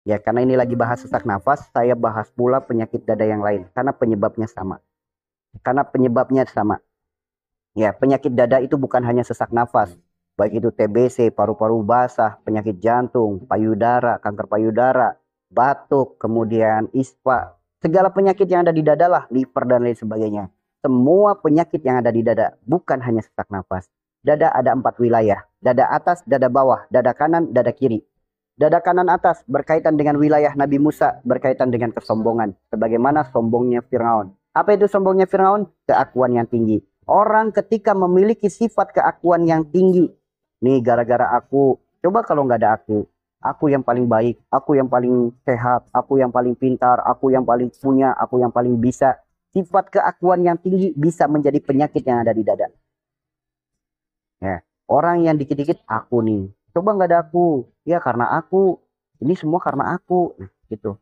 Ya, karena ini lagi bahas sesak nafas, saya bahas pula penyakit dada yang lain. Karena penyebabnya sama. Karena penyebabnya sama. Ya, penyakit dada itu bukan hanya sesak nafas. Baik itu TBC, paru-paru basah, penyakit jantung, payudara, kanker payudara, batuk, kemudian ispa. Segala penyakit yang ada di dada lah, liver dan lain sebagainya. Semua penyakit yang ada di dada, bukan hanya sesak nafas. Dada ada 4 wilayah. Dada atas, dada bawah, dada kanan, dada kiri. Dada kanan atas berkaitan dengan wilayah Nabi Musa, berkaitan dengan kesombongan. Sebagaimana sombongnya Fir'aun. Apa itu sombongnya Fir'aun? Keakuan yang tinggi. Orang ketika memiliki sifat keakuan yang tinggi, nih gara-gara aku, coba kalau nggak ada aku yang paling baik, aku yang paling sehat, aku yang paling pintar, aku yang paling punya, aku yang paling bisa. Sifat keakuan yang tinggi bisa menjadi penyakit yang ada di dada. Ya, orang yang dikit-dikit aku nih, coba nggak ada aku, ya karena aku, ini semua karena aku, nah, gitu.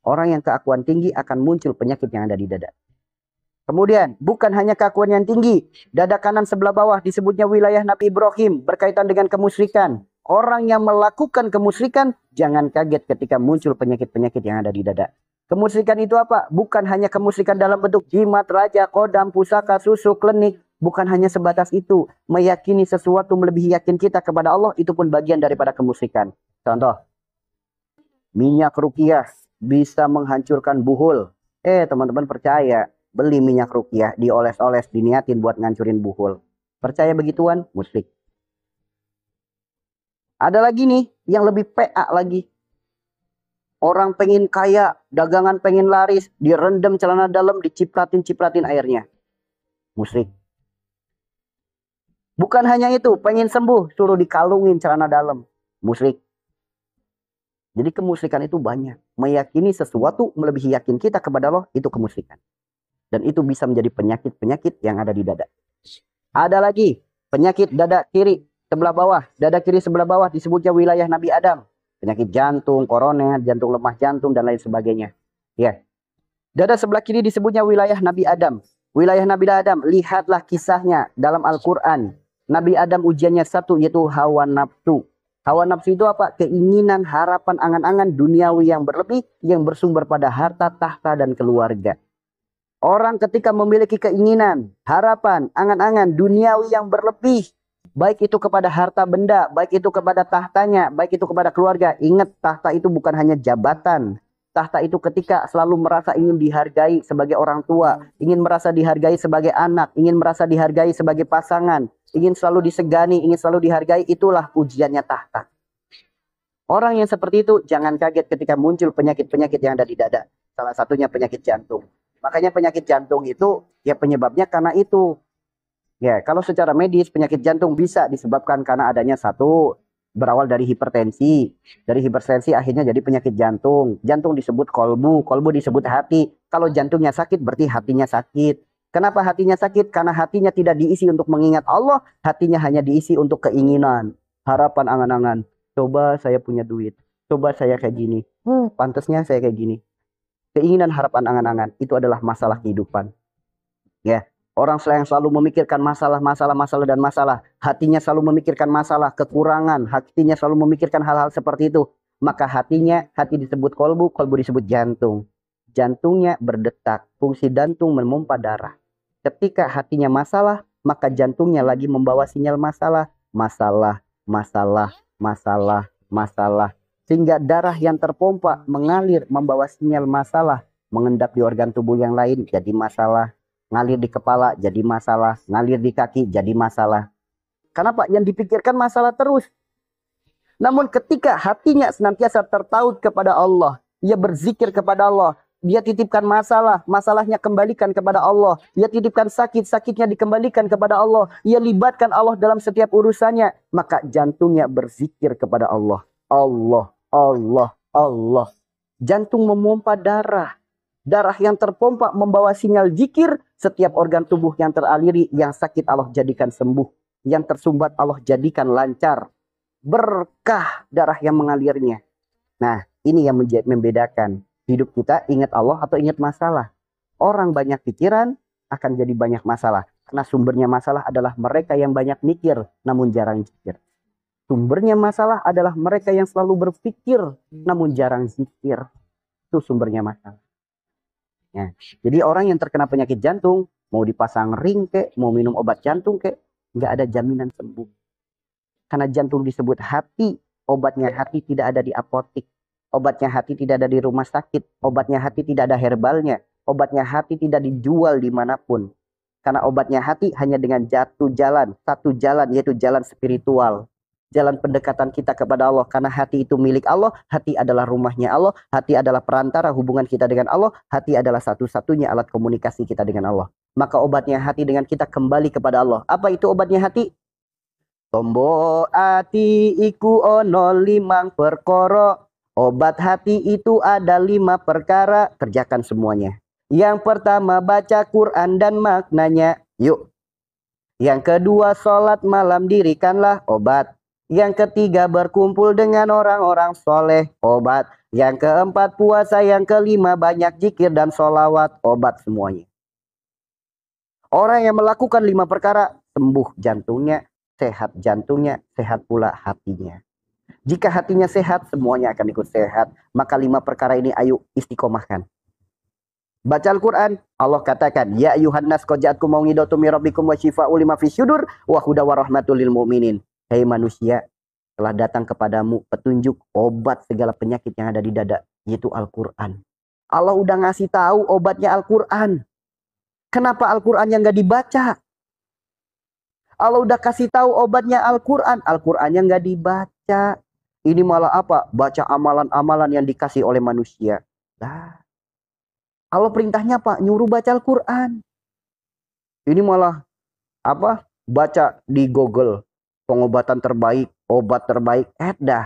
Orang yang keakuan tinggi akan muncul penyakit yang ada di dada. Kemudian, bukan hanya keakuan yang tinggi. Dada kanan sebelah bawah disebutnya wilayah Nabi Ibrahim berkaitan dengan kemusyrikan. Orang yang melakukan kemusyrikan, jangan kaget ketika muncul penyakit-penyakit yang ada di dada. Kemusyrikan itu apa? Bukan hanya kemusyrikan dalam bentuk jimat, raja, kodam, pusaka, susu, klenik. Bukan hanya sebatas itu. Meyakini sesuatu melebihi yakin kita kepada Allah, itu pun bagian daripada kemusyrikan. Contoh, minyak ruqyah bisa menghancurkan buhul. Teman-teman percaya. Beli minyak ruqyah, dioles-oles, diniatin buat ngancurin buhul. Percaya begituan? Musyrik. Ada lagi nih, yang lebih PA lagi. Orang pengen kaya, dagangan pengen laris, direndam celana dalam, dicipratin-cipratin airnya. Musyrik. Bukan hanya itu, pengen sembuh, suruh dikalungin celana dalam. Musyrik. Jadi kemusyrikan itu banyak. Meyakini sesuatu melebihi yakin kita kepada Allah, itu kemusyrikan. Dan itu bisa menjadi penyakit-penyakit yang ada di dada. Ada lagi penyakit dada kiri sebelah bawah. Dada kiri sebelah bawah disebutnya wilayah Nabi Adam. Penyakit jantung, koroner, jantung lemah jantung, dan lain sebagainya. Ya. Dada sebelah kiri disebutnya wilayah Nabi Adam. Wilayah Nabi Adam, lihatlah kisahnya dalam Al-Quran. Nabi Adam ujiannya satu, yaitu hawa nafsu. Hawa nafsu itu apa? Keinginan, harapan, angan-angan duniawi yang berlebih, yang bersumber pada harta, tahta, dan keluarga. Orang ketika memiliki keinginan, harapan, angan-angan duniawi yang berlebih, baik itu kepada harta benda, baik itu kepada tahtanya, baik itu kepada keluarga. Ingat, tahta itu bukan hanya jabatan. Tahta itu ketika selalu merasa ingin dihargai sebagai orang tua, ingin merasa dihargai sebagai anak, ingin merasa dihargai sebagai pasangan, ingin selalu disegani, ingin selalu dihargai, itulah ujiannya tahta. Orang yang seperti itu jangan kaget ketika muncul penyakit-penyakit yang ada di dada. Salah satunya penyakit jantung. Makanya penyakit jantung itu ya penyebabnya karena itu. Ya, kalau secara medis penyakit jantung bisa disebabkan karena adanya satu, berawal dari hipertensi. Dari hipertensi akhirnya jadi penyakit jantung. Jantung disebut kolbu, kolbu disebut hati. Kalau jantungnya sakit berarti hatinya sakit. Kenapa hatinya sakit? Karena hatinya tidak diisi untuk mengingat Allah, hatinya hanya diisi untuk keinginan, harapan, angan-angan. Coba saya punya duit, coba saya kayak gini. Pantasnya saya kayak gini. Keinginan, harapan, angan-angan itu adalah masalah kehidupan. Ya, orang yang selalu memikirkan masalah, dan masalah, hatinya selalu memikirkan masalah, kekurangan, hatinya selalu memikirkan hal-hal seperti itu. Maka hati disebut kolbu, kolbu disebut jantung. Jantungnya berdetak, fungsi jantung memompa darah. Ketika hatinya masalah, maka jantungnya lagi membawa sinyal masalah, masalah, masalah, masalah, masalah. Sehingga darah yang terpompa mengalir membawa sinyal masalah. Mengendap di organ tubuh yang lain jadi masalah. Ngalir di kepala jadi masalah. Ngalir di kaki jadi masalah. Kenapa? Yang dipikirkan masalah terus. Namun ketika hatinya senantiasa tertaut kepada Allah. Ia berzikir kepada Allah. Dia titipkan masalah, masalahnya kembalikan kepada Allah. Dia titipkan sakit, sakitnya dikembalikan kepada Allah. Ia libatkan Allah dalam setiap urusannya. Maka jantungnya berzikir kepada Allah. Allah, Allah, Allah. Jantung memompa darah. Darah yang terpompa membawa sinyal zikir. Setiap organ tubuh yang teraliri, yang sakit Allah jadikan sembuh. Yang tersumbat Allah jadikan lancar. Berkah darah yang mengalirnya. Nah, ini yang membedakan. Hidup kita ingat Allah atau ingat masalah. Orang banyak pikiran akan jadi banyak masalah. Karena sumbernya masalah adalah mereka yang banyak mikir namun jarang zikir. Sumbernya masalah adalah mereka yang selalu berpikir namun jarang zikir. Itu sumbernya masalah. Ya. Jadi orang yang terkena penyakit jantung, mau dipasang ring kek, mau minum obat jantung kek, nggak ada jaminan sembuh. Karena jantung disebut hati, obatnya hati tidak ada di apotik. Obatnya hati tidak ada di rumah sakit. Obatnya hati tidak ada herbalnya. Obatnya hati tidak dijual dimanapun. Karena obatnya hati hanya dengan satu jalan, yaitu jalan spiritual. Jalan pendekatan kita kepada Allah. Karena hati itu milik Allah, hati adalah rumahnya Allah, hati adalah perantara hubungan kita dengan Allah, hati adalah satu-satunya alat komunikasi kita dengan Allah. Maka obatnya hati dengan kita kembali kepada Allah. Apa itu obatnya hati? Tombo ati iku ono 5 perkara. Obat hati itu ada 5 perkara. Kerjakan semuanya. Yang pertama baca Quran dan maknanya. Yuk. Yang kedua sholat malam dirikanlah obat. Yang ketiga berkumpul dengan orang-orang soleh. Obat. Yang keempat puasa. Yang kelima banyak zikir dan sholawat. Obat semuanya. Orang yang melakukan 5 perkara sembuh jantungnya. Sehat jantungnya, sehat pula hatinya. Jika hatinya sehat, semuanya akan ikut sehat. Maka 5 perkara ini ayo istiqomahkan. Baca Al-Quran, Allah katakan, Ya ayuhan nas qad ja'atkum mau'izatun min rabbikum wa syifaa'un lima fis syudur wa hudan wa rahmatul lil mu'minin. Hei manusia, telah datang kepadamu petunjuk obat segala penyakit yang ada di dada, yaitu Al-Quran. Allah udah ngasih tahu obatnya Al-Quran. Kenapa Al-Quran yang nggak dibaca? Allah udah kasih tahu obatnya Al-Quran. Al-Qurannya nggak dibaca. Ini malah apa? Baca amalan-amalan yang dikasih oleh manusia. Nah, Allah perintahnya apa? Nyuruh baca Al-Quran. Ini malah apa? Baca di Google. Pengobatan terbaik, obat terbaik. Dah.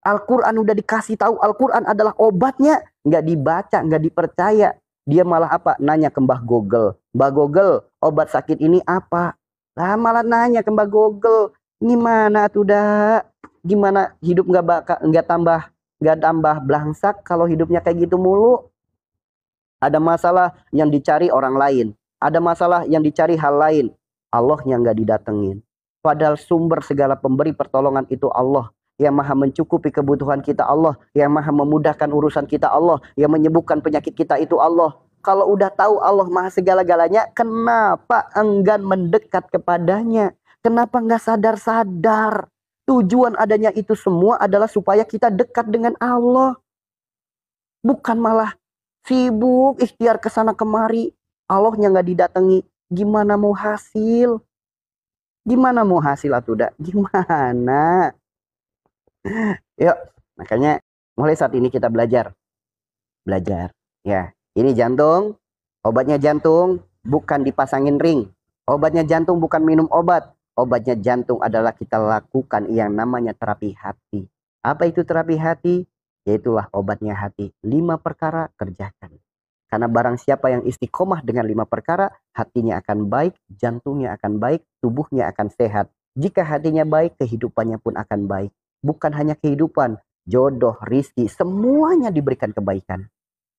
Al-Quran udah dikasih tahu. Al-Quran adalah obatnya. Nggak dibaca, nggak dipercaya. Dia malah apa? Nanya ke Mbah Google. Mbah Google, obat sakit ini apa? Lah malah nanya ke Mbak Google, gimana tuh dah? Gimana hidup nggak tambah belangsak kalau hidupnya kayak gitu mulu? Ada masalah yang dicari orang lain, ada masalah yang dicari hal lain, Allahnya nggak didatengin. Padahal sumber segala pemberi pertolongan itu Allah, yang maha mencukupi kebutuhan kita Allah, yang maha memudahkan urusan kita Allah, yang menyembuhkan penyakit kita itu Allah. Kalau udah tahu Allah maha segala-galanya, kenapa enggan mendekat kepadanya? Kenapa nggak sadar-sadar? Tujuan adanya itu semua adalah supaya kita dekat dengan Allah. Bukan malah sibuk ikhtiar kesana kemari. Allahnya nggak didatangi. Gimana mau hasil? Gimana mau hasil atuh dah? Gimana? Yuk, makanya mulai saat ini kita belajar. Belajar, ya. Ini jantung, obatnya jantung bukan dipasangin ring. Obatnya jantung bukan minum obat. Obatnya jantung adalah kita lakukan yang namanya terapi hati. Apa itu terapi hati? Yaitulah obatnya hati. 5 perkara kerjakan. Karena barang siapa yang istiqomah dengan 5 perkara, hatinya akan baik, jantungnya akan baik, tubuhnya akan sehat. Jika hatinya baik, kehidupannya pun akan baik. Bukan hanya kehidupan, jodoh, rizki, semuanya diberikan kebaikan.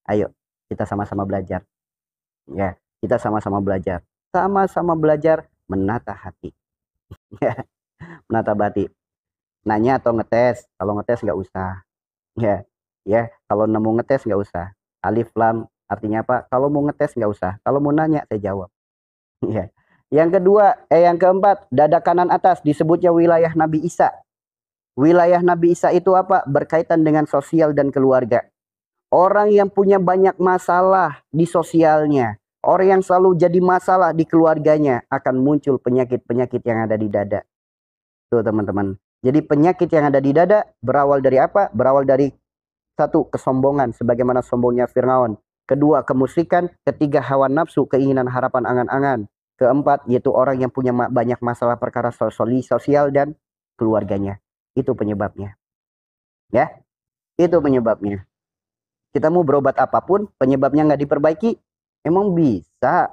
Ayo. Kita sama-sama belajar. Ya, kita sama-sama belajar. Sama-sama belajar menata hati. Ya, menata hati. Nanya atau ngetes? Kalau ngetes nggak usah. Ya, kalau nemu ngetes nggak usah. Alif lam artinya apa? Kalau mau ngetes nggak usah. Kalau mau nanya saya jawab. Ya. Yang keempat, dada kanan atas disebutnya wilayah Nabi Isa. Wilayah Nabi Isa itu apa? Berkaitan dengan sosial dan keluarga. Orang yang punya banyak masalah di sosialnya, orang yang selalu jadi masalah di keluarganya, akan muncul penyakit-penyakit yang ada di dada. Tuh teman-teman. Jadi penyakit yang ada di dada berawal dari apa? Berawal dari satu, kesombongan, sebagaimana sombongnya Fir'aun. Kedua, kemusyrikan. Ketiga, hawa nafsu, keinginan, harapan, angan-angan. Keempat, yaitu orang yang punya banyak masalah perkara sosial dan keluarganya. Itu penyebabnya. Ya, itu penyebabnya. Kita mau berobat apapun, penyebabnya nggak diperbaiki, emang bisa.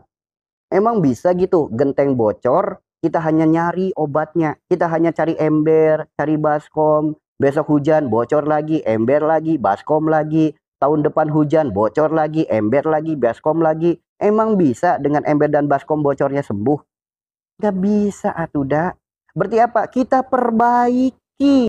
Emang bisa gitu, genteng bocor, kita hanya nyari obatnya. Kita hanya cari ember, cari baskom. Besok hujan, bocor lagi, ember lagi, baskom lagi. Tahun depan hujan, bocor lagi, ember lagi, baskom lagi. Emang bisa dengan ember dan baskom bocornya sembuh? Nggak bisa atuh dah. Berarti apa? Kita perbaiki. rezeki.